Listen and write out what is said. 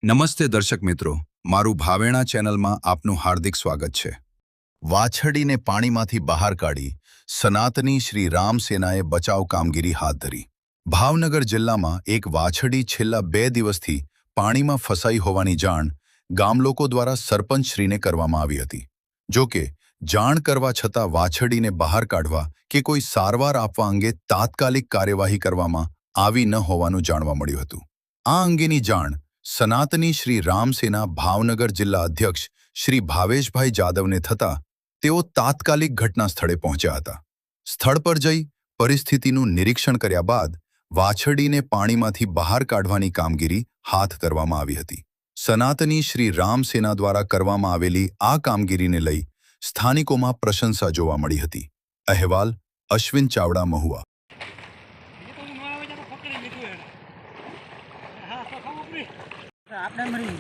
નમસ્તે દર્શક મિત્રો, મારું ભાવેણા ચેનલમાં આપનું હાર્દિક સ્વાગત છે। વાછડીને પાણીમાંથી બહાર કાઢી સનાતની શ્રી રામ સેનાએ બચાવ કામગીરી હાથ ધરી। ભાવનગર જિલ્લામાં એક વાછડી છેલ્લા 2 દિવસથી પાણીમાં ફસાઈ હોવાની જાણ ગામલોકો દ્વારા સરપંચશ્રીને કરવામાં આવી હતી। જો કે જાણ કરવા છતાં વાછડીને બહાર કાઢવા કે કોઈ સારવાર આપવા અંગે તાત્કાલિક કાર્યવાહી કરવામાં આવી ન હોવાનું જાણવા મળ્યું હતું। આ અંગેની જાણ સનાતની શ્રી રામસેના ભાવનગર જિલ્લા અધ્યક્ષ શ્રી ભાવેશભાઈ જાદવને થતા તેઓ તાત્કાલિક ઘટના સ્થળે પહોંચ્યા હતા। સ્થળ પર જઈ પરિસ્થિતિનું નિરીક્ષણ કર્યા બાદ વાછડીને પાણીમાંથી બહાર કાઢવાની કામગીરી હાથ ધરવામાં આવી હતી। સનાતની શ્રી રામસેના દ્વારા કરવામાં આવેલી આ કામગીરીને લઈ સ્થાનિકોમાં પ્રશંસા જોવા મળી હતી। અહેવાલ અશ્વિન ચાવડા મહુવા। આપણે મળી